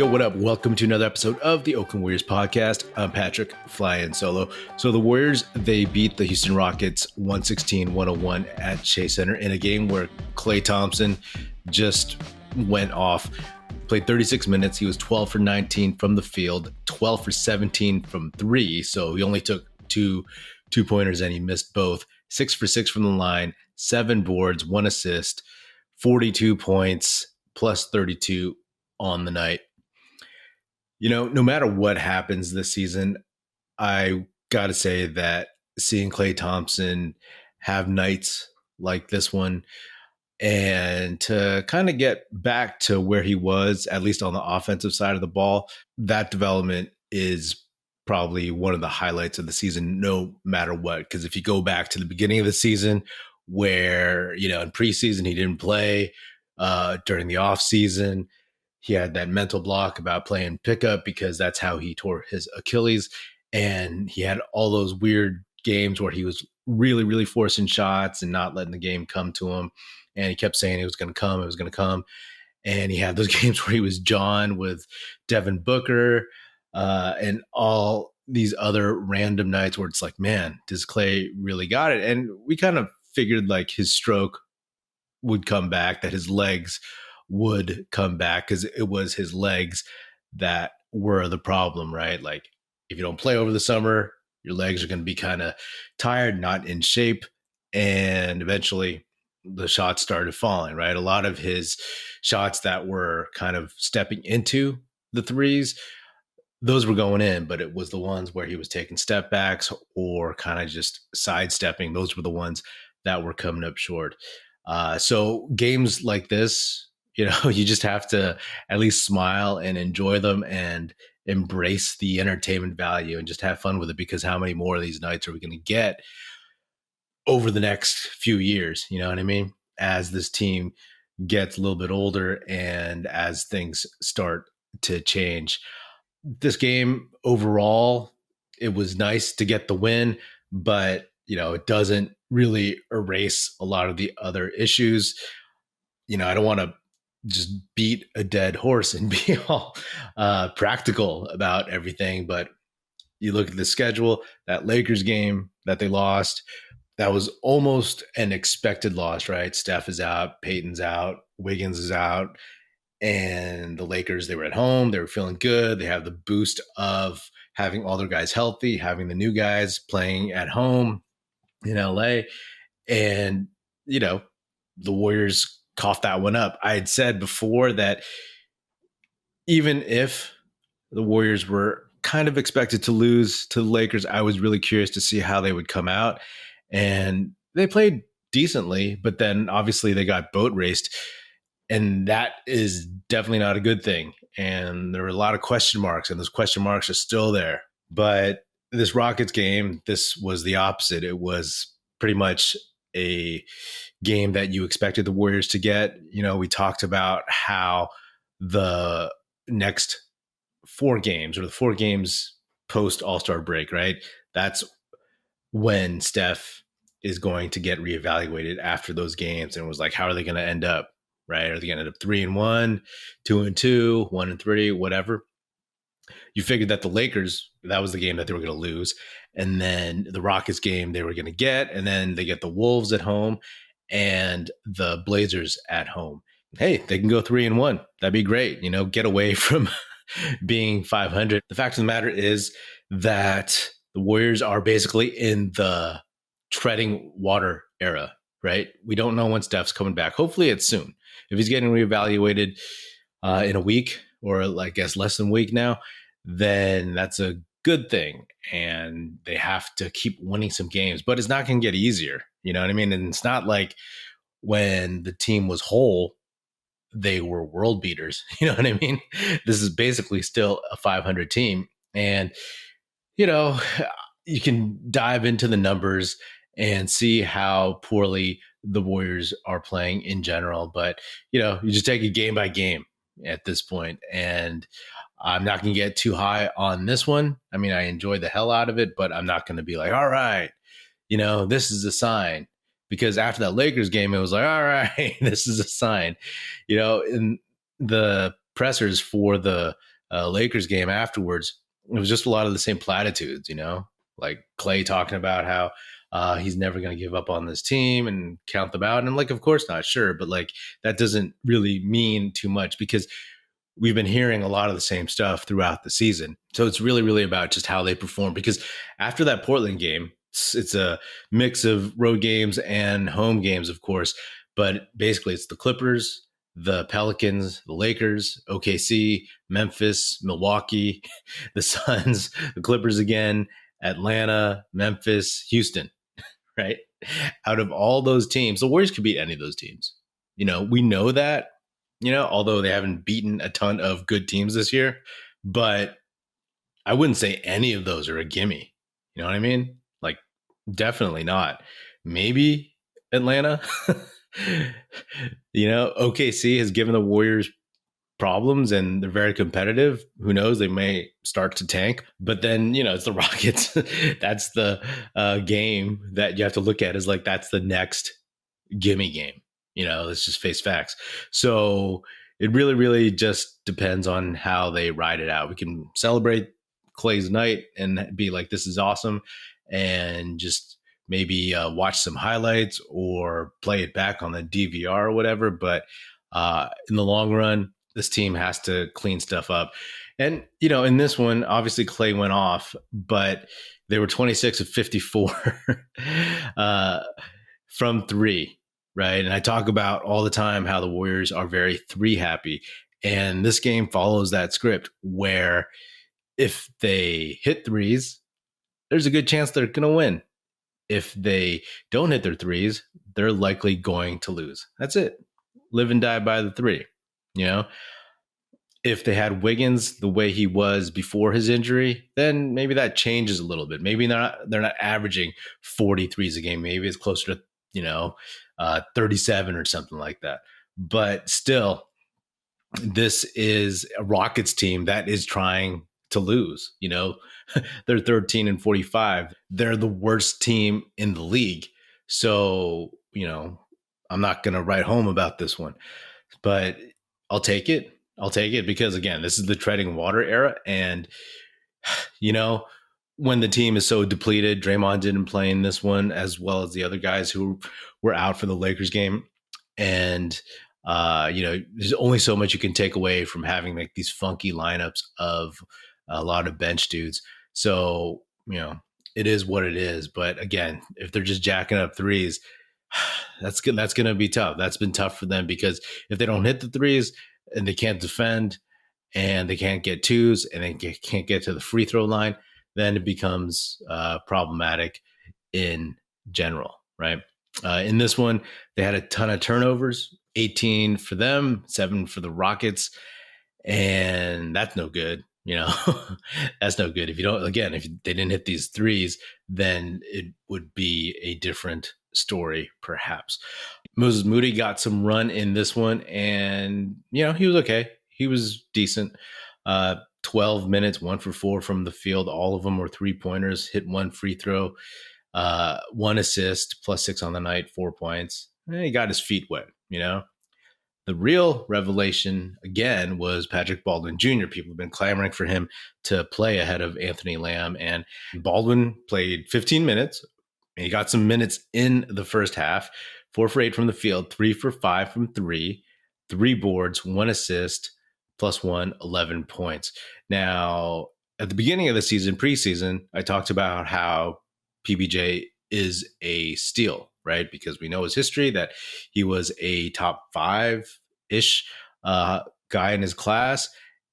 Yo, what up? Welcome to another episode of the Oakland Warriors podcast. I'm Patrick, flying solo. So the Warriors, they beat the Houston Rockets 116-101 at Chase Center in a game where Klay Thompson just went off. Played 36 minutes. He was 12 for 19 from the field, 12 for 17 from three. So he only took two two-pointers and he missed both. 6 for 6 from the line, 7 boards, 1 assist, 42 points, plus 32 on the night. You know, no matter what happens this season, I got to say that seeing Klay Thompson have nights like this one and to kind of get back to where he was, at least on the offensive side of the ball, that development is probably one of the highlights of the season, no matter what. Because if you go back to the beginning of the season where, you know, in preseason, he didn't play during the off season. He had that mental block about playing pickup because that's how he tore his Achilles. And he had all those weird games where he was really, really forcing shots and not letting the game come to him. And he kept saying it was going to come, it was going to come. And he had those games where he was John with Devin Booker and all these other random nights where it's like, man, does Klay really got it? And we kind of figured like his stroke would come back, that his legs would come back, because it was his legs that were the problem, right? Like if you don't play over the summer, your legs are going to be kind of tired, not in shape. And eventually the shots started falling, right? A lot of his shots that were kind of stepping into the threes, those were going in, but it was the ones where he was taking step backs or kind of just sidestepping. Those were the ones that were coming up short. So games like this, you know, you just have to at least smile and enjoy them and embrace the entertainment value and just have fun with it, because how many more of these nights are we going to get over the next few years? You know what I mean? As this team gets a little bit older and as things start to change. This game overall, it was nice to get the win, but, you know, it doesn't really erase a lot of the other issues. You know, I don't want to just beat a dead horse and be all practical about everything. But you look at the schedule, that Lakers game that they lost, that was almost an expected loss, right? Steph is out, Peyton's out, Wiggins is out. And the Lakers, they were at home. They were feeling good. They have the boost of having all their guys healthy, having the new guys playing at home in LA. And, you know, the Warriors coughed that one up. I had said before that even if the Warriors were kind of expected to lose to the Lakers, I was really curious to see how they would come out. And they played decently, but then obviously they got boat raced. And that is definitely not a good thing. And there were a lot of question marks, and those question marks are still there. But this Rockets game, this was the opposite. It was pretty much a game that you expected the Warriors to get. You know, we talked about how the next 4 games, or the 4 games post All-Star break, right? That's when Steph is going to get reevaluated after those games. And it was like, how are they going to end up, right? Are they going to end up 3-1, 2-2, 1-3, whatever? You figured that the Lakers, that was the game that they were going to lose. And then the Rockets game they were going to get. And then they get the Wolves at home and the Blazers at home. Hey, they can go 3-1. That'd be great. You know, get away from being 500. The fact of the matter is that the Warriors are basically in the treading water era, right? We don't know when Steph's coming back. Hopefully it's soon. If he's getting reevaluated in a week, or I guess less than a week now, then that's a good thing. And they have to keep winning some games, but it's not going to get easier. You know what I mean? And it's not like when the team was whole, they were world beaters. You know what I mean? This is basically still a 500 team. And, you know, you can dive into the numbers and see how poorly the Warriors are playing in general. But, you know, you just take it game by game at this point. And I'm not going to get too high on this one. I mean, I enjoyed the hell out of it, but I'm not going to be like, all right, you know, this is a sign. Because after that Lakers game, it was like, all right, this is a sign. You know, in the pressers for the Lakers game afterwards, it was just a lot of the same platitudes, like Klay talking about how he's never going to give up on this team and count them out. And like, of course not, sure. But like, that doesn't really mean too much because we've been hearing a lot of the same stuff throughout the season. So it's really, really about just how they perform. Because after that Portland game, it's a mix of road games and home games, of course. But basically, it's the Clippers, the Pelicans, the Lakers, OKC, Memphis, Milwaukee, the Suns, the Clippers again, Atlanta, Memphis, Houston, right? Out of all those teams, the Warriors could beat any of those teams. We know that, although they haven't beaten a ton of good teams this year, but I wouldn't say any of those are a gimme. You know what I mean? Like, definitely not. Maybe Atlanta. OKC has given the Warriors problems and they're very competitive. Who knows? They may start to tank. But then, it's the Rockets. That's the game that you have to look at as like, that's the next gimme game. Let's just face facts. So it really, really just depends on how they ride it out. We can celebrate Klay's night and be like, this is awesome. And just maybe watch some highlights or play it back on the DVR or whatever. But in the long run, this team has to clean stuff up. And, in this one, obviously Klay went off, but they were 26 of 54 from three. Right. And I talk about all the time how the Warriors are very three happy. And this game follows that script where if they hit threes, there's a good chance they're going to win. If they don't hit their threes, they're likely going to lose. That's it. Live and die by the three. If they had Wiggins the way he was before his injury, then maybe that changes a little bit. Maybe they're not averaging 40 threes a game. Maybe it's closer to 37 or something like that. But still, this is a Rockets team that is trying to lose. They're 13 and 45. They're the worst team in the league. So, I'm not going to write home about this one, but I'll take it. Because again, this is the treading water era. And, when the team is so depleted, Draymond didn't play in this one as well as the other guys who were out for the Lakers game. And, there's only so much you can take away from having like these funky lineups of a lot of bench dudes. So, it is what it is. But again, if they're just jacking up threes, that's going to be tough. That's been tough for them because if they don't hit the threes and they can't defend and they can't get twos and they can't get to the free throw line, then it becomes problematic in general, right? In this one, they had a ton of turnovers, 18 for them, 7 for the Rockets, and that's no good. That's no good. If they didn't hit these threes, then it would be a different story, perhaps. Moses Moody got some run in this one, and, he was okay. He was decent. 12 minutes, 1 for 4 from the field. All of them were 3-pointers, hit 1 free throw, 1 assist, +6 on the night, 4 points. And he got his feet wet, The real revelation, again, was Patrick Baldwin Jr. People have been clamoring for him to play ahead of Anthony Lamb. And Baldwin played 15 minutes. And he got some minutes in the first half, 4 for 8 from the field, 3 for 5 from 3, 3 boards, 1 assist, +1, 11 points. Now, at the beginning of the season, preseason, I talked about how PBJ is a steal, right? Because we know his history that he was a top 5-ish guy in his class,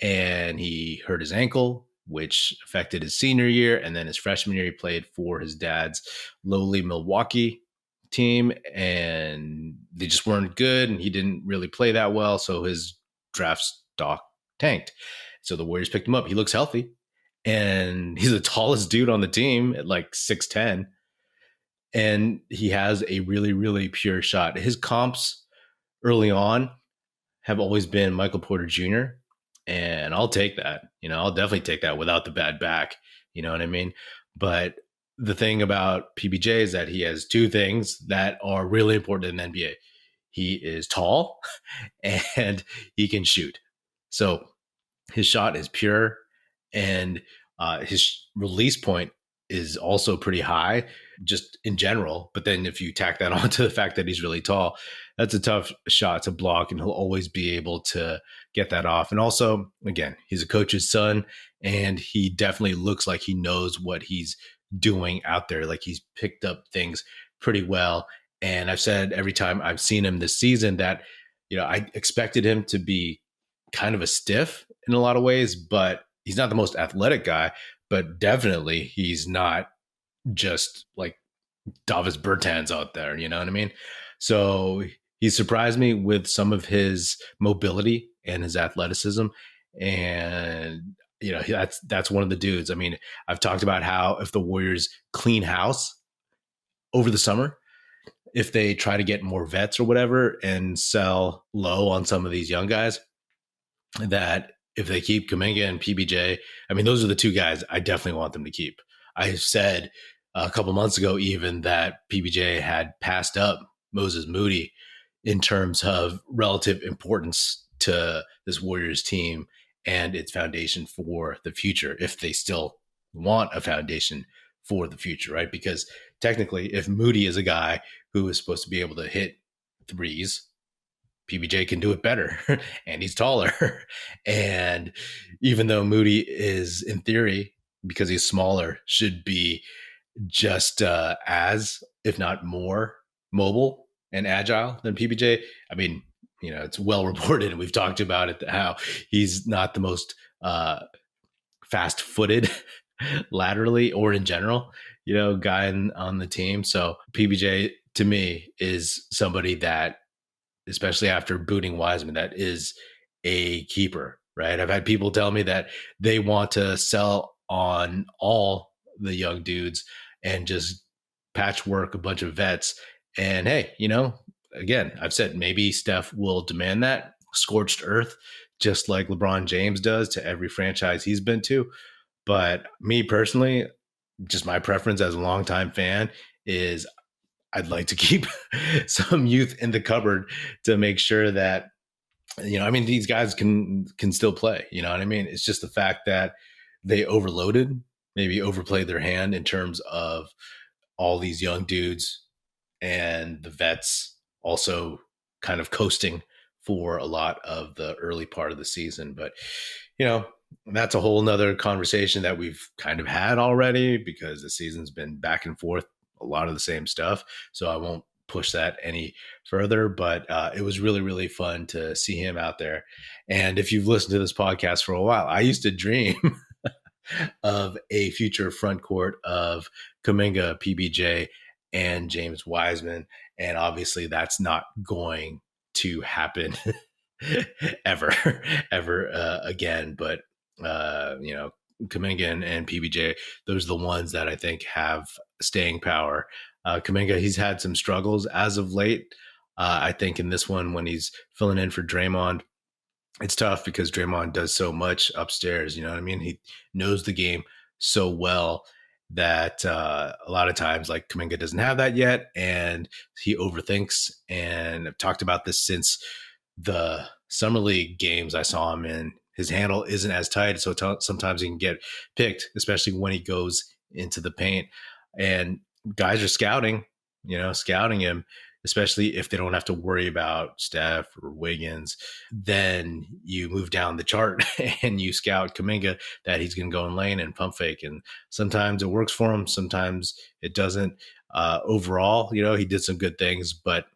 and he hurt his ankle, which affected his senior year. And then his freshman year, he played for his dad's lowly Milwaukee team, and they just weren't good, and he didn't really play that well. So his draft stock tanked. So the Warriors picked him up. He looks healthy, and he's the tallest dude on the team at like 6'10". And he has a really, really pure shot. His comps early on have always been Michael Porter Jr., and I'll take that. I'll definitely take that without the bad back. You know what I mean? But the thing about PBJ is that he has 2 things that are really important in the NBA. He is tall and he can shoot. So his shot is pure, and his release point is also pretty high just in general. But then if you tack that onto the fact that he's really tall, that's a tough shot to block, and he'll always be able to get that off. And also, again, he's a coach's son, and he definitely looks like he knows what he's doing out there. Like he's picked up things pretty well. And I've said every time I've seen him this season that, I expected him to be kind of a stiff in a lot of ways, but he's not the most athletic guy, but definitely he's not just like Davis Bertans out there. You know what I mean? So he surprised me with some of his mobility and his athleticism. And, that's one of the dudes. I mean, I've talked about how if the Warriors clean house over the summer, if they try to get more vets or whatever and sell low on some of these young guys, that if they keep Kuminga and PBJ, I mean, those are the two guys I definitely want them to keep. I said a couple months ago even that PBJ had passed up Moses Moody in terms of relative importance to this Warriors team and its foundation for the future, if they still want a foundation for the future, right? Because technically, if Moody is a guy who is supposed to be able to hit threes, PBJ can do it better, and he's taller. And even though Moody is, in theory, because he's smaller, should be just as, if not more, mobile and agile than PBJ. I mean, it's well reported, and we've talked about it, how he's not the most fast-footed laterally or in general, guy on the team. So PBJ, to me, is somebody that, especially after booting Wiseman, that is a keeper, right? I've had people tell me that they want to sell on all the young dudes and just patchwork a bunch of vets. And hey, again, I've said maybe Steph will demand that scorched earth, just like LeBron James does to every franchise he's been to. But me personally, just my preference as a longtime fan is I'd like to keep some youth in the cupboard to make sure that, these guys can still play. You know what I mean? It's just the fact that they overloaded, maybe overplayed their hand in terms of all these young dudes and the vets also kind of coasting for a lot of the early part of the season. But, that's a whole nother conversation that we've kind of had already, because the season's been back and forth, a lot of the same stuff. So I won't push that any further, but it was really, really fun to see him out there. And if you've listened to this podcast for a while, I used to dream of a future front court of Kuminga, PBJ, and James Wiseman. And obviously that's not going to happen ever again. But, Kuminga and PBJ, those are the ones that I think have staying power. Kuminga, he's had some struggles as of late. I think in this one, when he's filling in for Draymond, it's tough because Draymond does so much upstairs. You know what I mean? He knows the game so well that a lot of times, like, Kuminga doesn't have that yet, and he overthinks. And I've talked about this since the Summer League games I saw him in. His handle isn't as tight, so sometimes he can get picked, especially when he goes into the paint. And guys are scouting him, especially if they don't have to worry about Steph or Wiggins. Then you move down the chart and you scout Kuminga that he's going to go in lane and pump fake. And sometimes it works for him. Sometimes it doesn't. Overall, he did some good things, but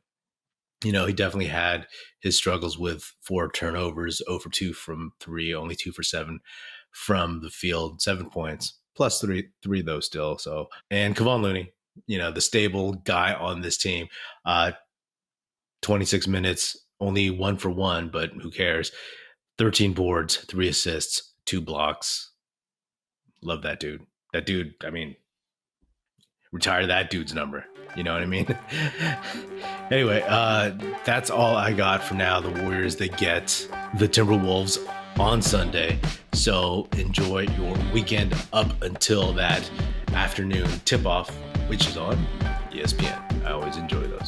he definitely had his struggles with 4 turnovers, 0 for 2 from 3, only 2 for 7 from the field, 7 points, plus three though still. So, and Kevon Looney, the stable guy on this team, 26 minutes, only 1 for 1, but who cares? 13 boards, 3 assists, 2 blocks. Love that dude. That dude, I mean, retire that dude's number. You know what I mean? Anyway, that's all I got for now. The Warriors, they get the Timberwolves on Sunday. So enjoy your weekend up until that afternoon tip-off, which is on ESPN. I always enjoy those.